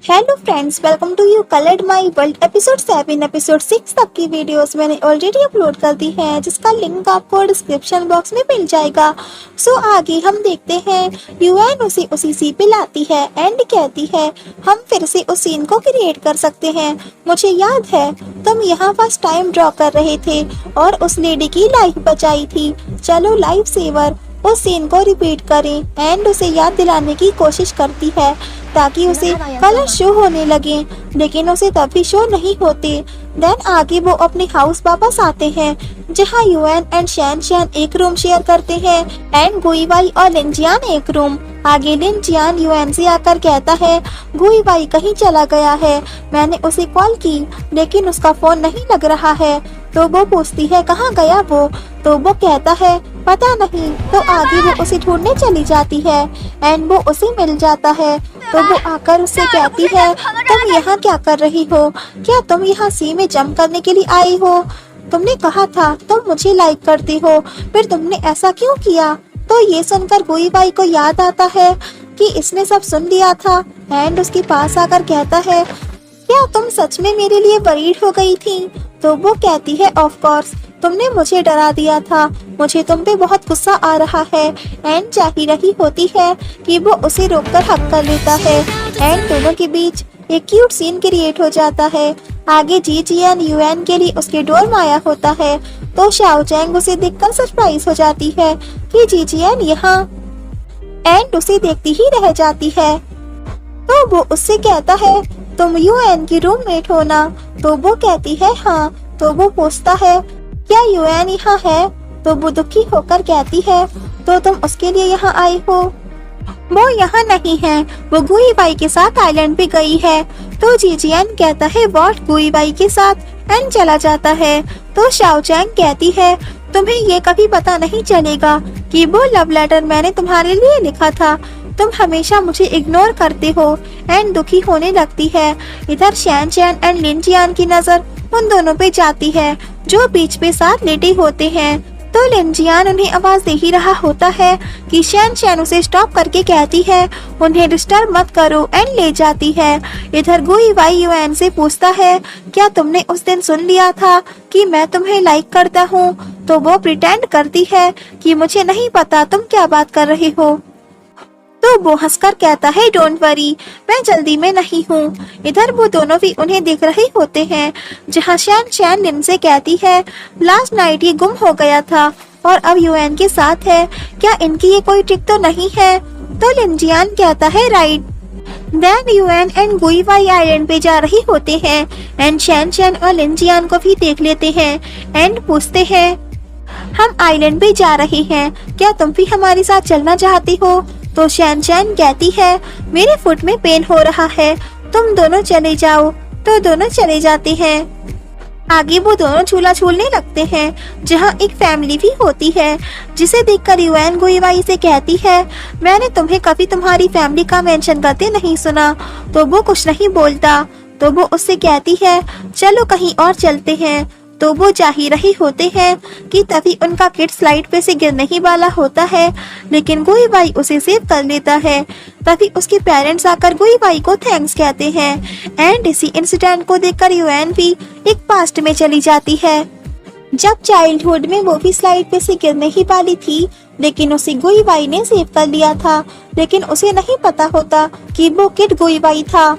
Hello friends, welcome to you coloured my world episode 7 episode 6 तक की videos मैंने already upload कर दी है, जिसका लिंक आपको डिस्क्रिप्शन बॉक्स में मिल जाएगा। सो आगे हम देखते हैं। यूएन उसी सी पे लाती है एंड कहती है हम फिर से उस सीन को क्रिएट कर सकते हैं। मुझे याद है तुम यहाँ फर्स्ट टाइम ड्रॉ कर रहे थे और उस लेडी की लाइफ बचाई थी। चलो लाइफ सेवर उस सीन को रिपीट करें एंड उसे याद दिलाने की कोशिश करती है ताकि उसे कलर शो होने लगे, लेकिन उसे तभी शो नहीं होते। देन आगे वो अपने हाउस वापस आते हैं जहां यूएन एंड शैन एक रूम शेयर करते हैं एंड गुईवाई और लिनजियान एक रूम। आगे लिनजियान यूएन से आकर कहता है गुईवाई कहीं चला गया है, मैंने उसे कॉल की लेकिन उसका फोन नहीं लग रहा है। तो वो पूछती है कहाँ गया वो, तो वो कहता है पता नहीं। तो आगे वो उसे ढूंढने चली जाती है एंड वो उसे मिल जाता है। तो वो आकर उससे कहती है तुम यहाँ क्या कर रही हो, क्या तुम यहाँ सी में जंप करने के लिए आई हो? तुमने कहा था तुम मुझे लाइक करती हो, फिर तुमने ऐसा क्यों किया? तो ये सुनकर गुईवाई को याद आता है कि इसने सब सुन लिया था एंड उसके पास आकर कहता है क्या तुम सच में मेरे लिए वरीड हो गई थी? तो वो कहती है ऑफ कोर्स, तुमने मुझे डरा दिया था, मुझे तुम पे बहुत गुस्सा आ रहा है। एंड चाही रही होती है कि वो उसे रोककर हक कर लेता है एंड दोनों के बीच एक क्यूट सीन क्रिएट हो जाता है। आगे जीजियन यूएन के लिए उसके डोर में आया होता है तो शाओचैंग उसे देखकर सरप्राइज हो जाती है कि जीजियन यहाँ एंड उसे देखती ही रह जाती है। तो वो उससे कहता है तुम यूएन की रूममेट हो ना? तो वो कहती है हाँ। तो वो पूछता है क्या यूएन यहाँ है? तो वो दुखी होकर कहती है तो तुम उसके लिए यहाँ आई हो? वो यहाँ नहीं है, वो गुईवाई के साथ आइलैंड पे गई है। तो जीजियन कहता है व्हाट, गुईवाई के साथ? एंड चला जाता है। तो शाओचैंग कहती है तुम्हें ये कभी पता नहीं चलेगा कि वो लव लेटर मैंने तुम्हारे लिए लिखा था, तुम हमेशा मुझे इग्नोर करते हो। एंड दुखी होने लगती है। इधर शैन एंड लिनजियान की नजर उन दोनों पे जाती है जो बीच पे साथ लेटे होते हैं। तो लिनजियान उन्हें आवाज दे ही रहा होता है कि शैन उसे स्टॉप करके कहती है उन्हें डिस्टर्ब मत करो एंड ले जाती है। इधर गुईवाई यूएन से पूछता है क्या तुमने उस दिन सुन लिया था कि मैं तुम्हें लाइक करता हूँ? तो वो प्रिटेंड करती है कि मुझे नहीं पता तुम क्या बात कर रहे हो। तो वो हंसकर कहता है डोंट वरी, मैं जल्दी में नहीं हूँ। इधर वो दोनों भी उन्हें देख रहे होते हैं जहाँ शैन लिन से कहती है लास्ट नाइट ये गुम हो गया था और अब यूएन के साथ है, क्या इनकी ये कोई ट्रिक तो नहीं है? तो लिनजियान कहता है right. Then UN and Guiwai island पे जा रही होते हैं एंड शैन और लिनजियान को भी देख लेते हैं एंड पूछते हैं हम आइलैंड पे जा रहे हैं, क्या तुम भी हमारे साथ चलना चाहती हो? तो शैन कहती है मेरे फुट में पेन हो रहा है, तुम दोनों चले जाओ। तो दोनों चले जाते हैं। आगे वो दोनों झूला झूलने लगते हैं जहाँ एक फैमिली भी होती है, जिसे देखकर यूएन गुईवाई से कहती है मैंने तुम्हें कभी तुम्हारी फैमिली का मेंशन करते नहीं सुना। तो वो कुछ नहीं बोलता। तो वो उससे कहती है चलो कहीं और चलते हैं। तो वो जा ही रहे होते हैं कि तभी उनका किड स्लाइड पे से गिरने ही वाला होता है, लेकिन गुईवाई उसे सेव कर लेता है। तभी उसके पेरेंट्स आकर गुईवाई को थैंक्स कहते हैं एंड इसी इंसिडेंट को देखकर यूएन भी एक पास्ट में चली जाती है जब चाइल्डहुड में वो भी स्लाइड पे से गिरने ही वाली थी, लेकिन उसे गुईवाई ने सेव कर लिया था, लेकिन उसे नहीं पता होता कि वो किड गुईवाई था।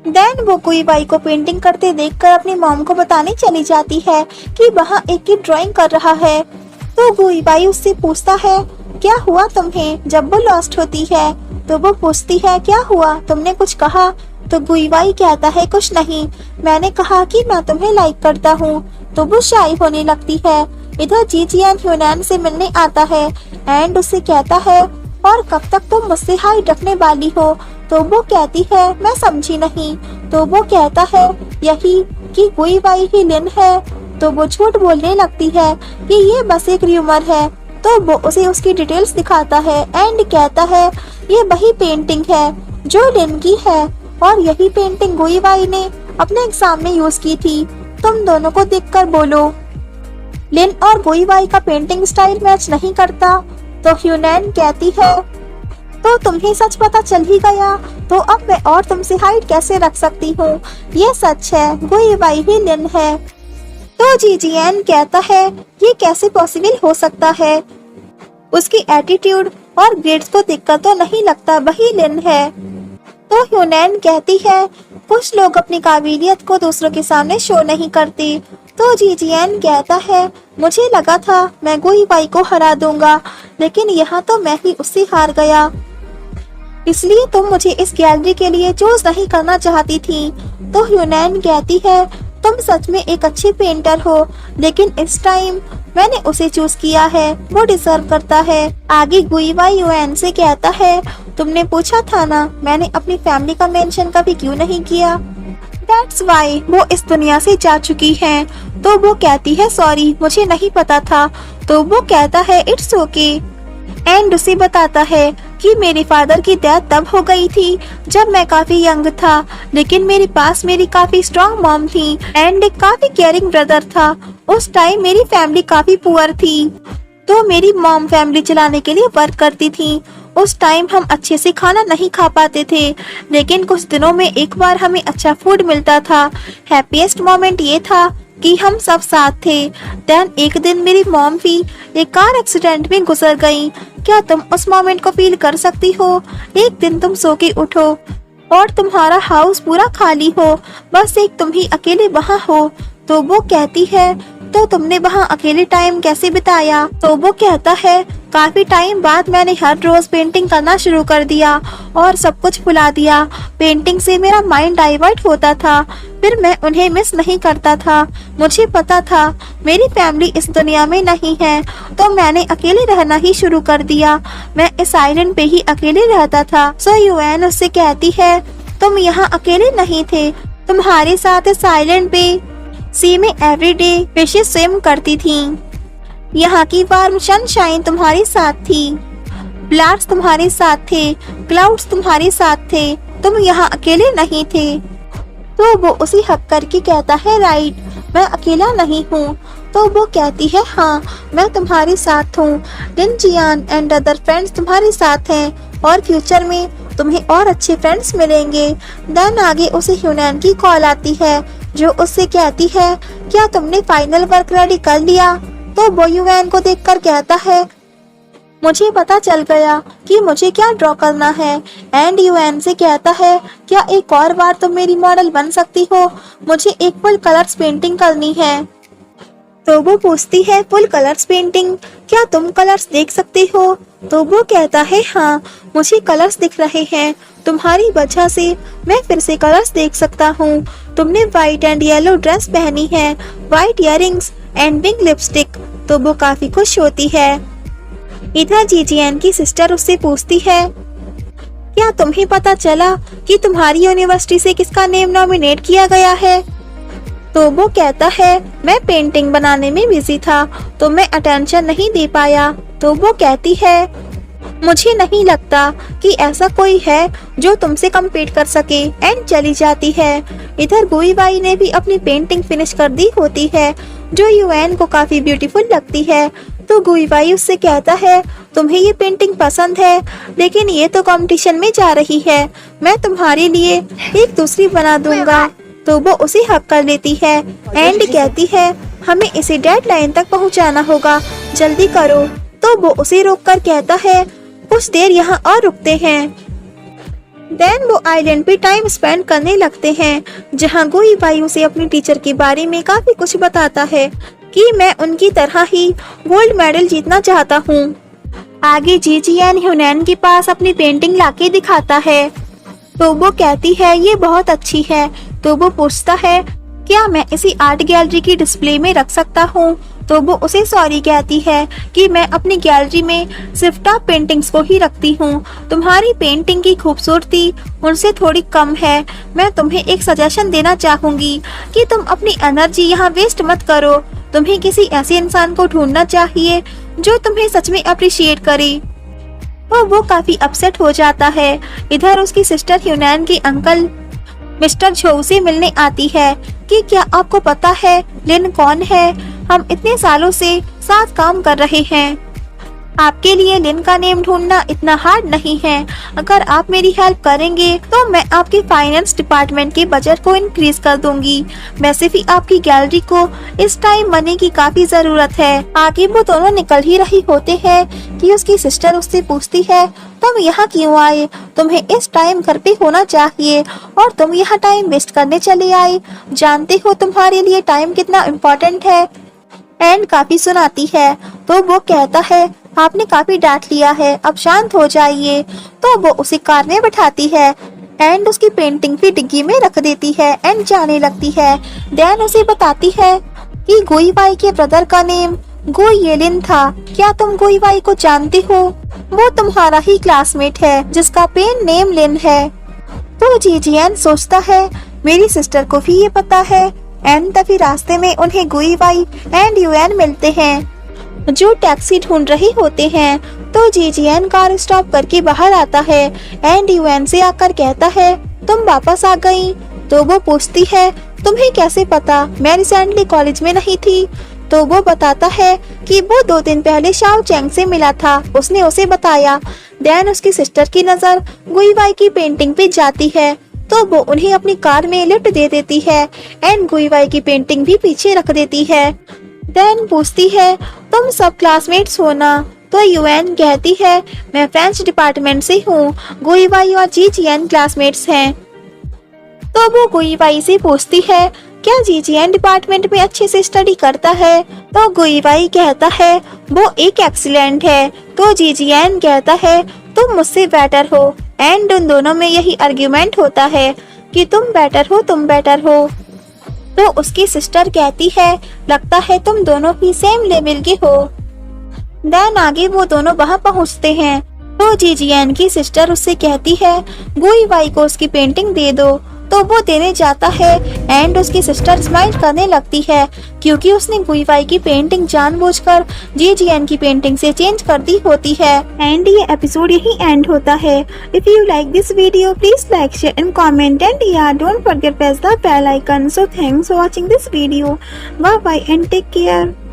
देन वो गुईवाई को पेंटिंग करते देखकर अपनी मॉम को बताने चली जाती है कि वहाँ एक किड ड्राइंग कर रहा है। तो गुईवाई उससे पूछता है क्या हुआ तुम्हें जब वो लॉस्ट होती है? तो वो पूछती है क्या हुआ, तुमने कुछ कहा? तो गुईवाई कहता है कुछ नहीं, मैंने कहा कि मैं तुम्हें लाइक करता हूँ। तो वो शाई होने लगती है। इधर जीजियन ह्यूनैन से मिलने आता है एंड उससे कहता है और कब तक तुम मुझसे हाइड रखने वाली हो? तो वो कहती है मैं समझी नहीं। तो वो कहता है यही कि गुईवाई ही लिन है। तो वो झूठ बोलने लगती है कि ये बस एक र्यूमर है। तो वो उसे उसकी डिटेल्स दिखाता है एंड कहता है ये वही पेंटिंग है जो लिन की है और यही पेंटिंग गुईवाई ने अपने एग्जाम में यूज की थी। तुम दोनों को देखकर बोलो। लिन और गुईवाई का पेंटिंग स्टाइल मैच नहीं करता। तो ह्यूनैन कहती है तो तुम्हें सच पता चल ही गया, तो अब मैं और तुमसे हाइड कैसे रख सकती हूँ। ये सच है, गुई वाई ही लिन है। तो जीजियान कहता है ये कैसे पॉसिबल हो सकता है। उसकी एटीट्यूड और ग्रेड्स को देखकर तो नहीं लगता वही लिन है। तो ह्यूनैन कहती है कुछ लोग अपनी काबिलियत को दूसरों के सामने शो नहीं करते। तो जीजियान कहता है मुझे लगा था मैं गुई वाई को हरा दूंगा, लेकिन यहाँ तो मैं ही उससे हार गया, इसलिए तुम मुझे इस गैलरी के लिए चूज नहीं करना चाहती थी। तो ह्यूनैन कहती है तुम सच में एक अच्छी पेंटर हो, लेकिन इस टाइम मैंने उसे चूज किया है, वो डिजर्व करता है। आगे गुई वाई युएन से कहता है तुमने पूछा था ना मैंने अपनी फैमिली का मेंशन कभी क्यों नहीं किया। दैट्स वाई वो इस दुनिया से जा चुकी हैं। तो वो कहती है सॉरी मुझे नहीं पता था। तो वो कहता है इट्स ओके एंड उसे बताता है कि मेरे फादर की डेथ तब हो गई थी जब मैं काफी यंग था, लेकिन मेरे पास मेरी काफी स्ट्रॉन्ग मॉम थी एंड एक काफी केयरिंग ब्रदर था। उस टाइम मेरी फैमिली काफी पुअर थी, तो मेरी मॉम फैमिली चलाने के लिए वर्क करती थी। उस टाइम हम अच्छे से खाना नहीं खा पाते थे, लेकिन कुछ दिनों में एक बार हमें अच्छा फूड मिलता था। हैप्पीएस्ट मोमेंट ये था कि हम सब साथ थे। देन एक दिन मेरी मॉम भी एक कार एक्सीडेंट में गुजर गई। क्या तुम उस मोमेंट को फील कर सकती हो? एक दिन तुम सो के उठो और तुम्हारा हाउस पूरा खाली हो, बस एक तुम ही अकेले वहाँ हो। तो वो कहती है तो तुमने वहाँ अकेले टाइम कैसे बिताया? तो वो कहता है काफी टाइम बाद मैंने हर रोज पेंटिंग करना शुरू कर दिया और सब कुछ भुला दिया। पेंटिंग से मेरा माइंड डाइवर्ट होता था, फिर मैं उन्हें मिस नहीं करता था। मुझे पता था मेरी फैमिली इस दुनिया में नहीं है, तो मैंने अकेले रहना ही शुरू कर दिया। मैं इस आइलैंड पे ही अकेले रहता था। सो युएन उससे कहती है तुम यहाँ अकेले नहीं थे, तुम्हारे साथ इस आइलैंड पे सी में एवरीडे फिशेस स्विम करती थीं। यहाँ की वार्म सनशाइन तुम्हारे साथ थी, ब्लास्ट तुम्हारे साथ थे, क्लाउड्स तुम्हारे साथ थे, तुम यहाँ अकेले नहीं थे। तो वो उसी हक करके कहता है राइट मैं अकेला नहीं हूँ। तो वो कहती है हाँ मैं तुम्हारे साथ हूँ, लिन जियान एंड अदर फ्रेंड्स तुम्हारे साथ हैं और फ्यूचर में तुम्हें और अच्छे फ्रेंड्स मिलेंगे। देन आगे उसे ह्यूनैन की कॉल आती है जो उससे कहती है क्या तुमने फाइनल वर्क रेडी कर लिया? तो वो युएन को देखकर कहता है मुझे पता चल गया कि मुझे क्या ड्रॉ करना है। एंड युएन से कहता है क्या एक और बार तुम मेरी मॉडल बन सकती हो? मुझे एक फुल कलर्स पेंटिंग करनी है। तो वो पूछती है फुल कलर्स पेंटिंग, क्या तुम कलर्स देख सकती हो? तो वो कहता है हाँ मुझे कलर्स दिख रहे हैं, तुम्हारी वजह से मैं फिर से कलर्स देख सकता हूँ। तुमने व्हाइट एंड येलो ड्रेस पहनी है, white earrings and pink lipstick. तो वो काफी खुश होती है। इधर जीजियान की सिस्टर उससे पूछती है क्या तुम्हें पता चला कि तुम्हारी यूनिवर्सिटी से किसका नेम नॉमिनेट किया गया है? तो वो कहता है मैं पेंटिंग बनाने में बिजी था तो मैं अटेंशन नहीं दे पाया। तो वो कहती है मुझे नहीं लगता कि ऐसा कोई है जो तुमसे कम्पीट कर सके एंड चली जाती है। इधर गुई वाई ने भी अपनी पेंटिंग फिनिश कर दी होती है जो युएन को काफी ब्यूटीफुल लगती है। तो गुई वाई उससे कहता है तुम्हें ये पेंटिंग पसंद है, लेकिन ये तो कंपटीशन में जा रही है, मैं तुम्हारे लिए एक दूसरी बना दूंगा। तो वो उसे हक कर लेती है एंड कहती है हमें इसे डेडलाइन तक पहुंचाना होगा, जल्दी करो। तो वो उसे रोककर कहता है कुछ देर यहाँ और रुकते हैं। देन वो आइलैंड पे टाइम स्पेंड करने लगते हैं, जहाँ गुई वाई उसे अपनी टीचर के बारे में काफी कुछ बताता है कि मैं उनकी तरह ही गोल्ड मेडल जीतना चाहता हूँ। आगे जीजियान ह्यूनैन के पास अपनी पेंटिंग लाके दिखाता है तो वो कहती है ये बहुत अच्छी है। तो वो पूछता है क्या मैं इसी आर्ट गैलरी की डिस्प्ले में रख सकता हूँ? तो वो उसे सॉरी कहती है कि मैं अपनी गैलरी में सिर्फ टॉप पेंटिंग्स को ही रखती हूँ, तुम्हारी पेंटिंग की खूबसूरती उनसे थोड़ी कम है। मैं तुम्हें एक सजेशन देना चाहूंगी कि तुम अपनी एनर्जी यहाँ वेस्ट मत करो, तुम्हें किसी ऐसे इंसान को ढूंढना चाहिए जो तुम्हें सच में अप्रिशिएट करे। और वो काफी अपसेट हो जाता है। इधर उसकी सिस्टर ह्यूनैन की अंकल मिस्टर झोउ से मिलने आती है कि क्या आपको पता है लिन कौन है? हम इतने सालों से साथ काम कर रहे हैं। आपके लिए लिन का नेम ढूंढना इतना हार्ड नहीं है। अगर आप मेरी हेल्प करेंगे तो मैं आपके फाइनेंस डिपार्टमेंट के बजट को इंक्रीज कर दूंगी। वैसे भी आपकी गैलरी को इस टाइम मनी की काफी जरूरत है। आगे वो दोनों निकल ही रही होते हैं कि उसकी सिस्टर उससे पूछती है, तुम यहाँ क्यों आए? तुम्हें इस टाइम घर पे होना चाहिए और तुम यहाँ टाइम वेस्ट करने चले आए। जानते हो तुम्हारे लिए टाइम कितना इम्पोर्टेंट है? एंड काफी सुनाती है तो वो कहता है, आपने काफी डांट लिया है, अब शांत हो जाइए। तो वो उसे कार में बैठाती है एंड उसकी पेंटिंग भी डिग्गी में रख देती है एंड जाने लगती है। देन उसे बताती है कि गुईवाई के ब्रदर का नेम गुइयेलिन था। क्या तुम गुईवाई को जानते हो? वो तुम्हारा ही क्लासमेट है जिसका पेन नेम लिन है। तो जीजियन सोचता है मेरी सिस्टर को भी ये पता है। एंड तभी रास्ते में उन्हें गुईवाई एंड यूएन मिलते हैं जो टैक्सी ढूंढ रहे होते हैं। तो जीजियन कार स्टॉप करके बाहर आता है एंड यूएन से आकर कहता है, तुम वापस आ गई? तो वो पूछती है, तुम्हें कैसे पता? मैं रिसेंटली कॉलेज में नहीं थी। तो वो बताता है कि वो 2 दिन पहले शाओ चैंग से मिला था, उसने उसे बताया। देन उसकी सिस्टर की नजर गुईवाई की पेंटिंग पे जाती है तो वो उन्हें अपनी कार में लिफ्ट दे देती है एंड गुईवाई की पेंटिंग भी पीछे रख देती है। देन पूछती है, तुम सब क्लासमेट्स हो ना? तो यूएन कहती है, मैं फ्रेंच डिपार्टमेंट से हूँ, गुईवाई और जीजियन क्लासमेट्स हैं। तो वो गुईवाई से पूछती है, क्या जीजियन डिपार्टमेंट में अच्छे से स्टडी करता है? तो गुईवाई कहता है, वो एक एक्सीलेंट है। तो जीजियन कहता है, तुम मुझसे बेटर हो। एंड उन दोनों में यही आर्ग्यूमेंट होता है कि तुम बेटर हो, तुम बेटर हो। तो उसकी सिस्टर कहती है, लगता है तुम दोनों ही सेम लेवल के हो। देन आगे वो दोनों वहाँ पहुँचते हैं तो जीजियन की सिस्टर उससे कहती है, गुईवाई को उसकी पेंटिंग दे दो। तो वो देने जाता है एंड उसकी सिस्टर स्माइल करने लगती है क्योंकि उसने गुईवाई की पेंटिंग जानबूझकर जीजियन की पेंटिंग से चेंज कर दी होती है। एंड ये एपिसोड यही एंड होता है। If you like this video please like, share and comment and yeah don't forget press the bell icon. So thanks for watching this video. Bye bye and take care.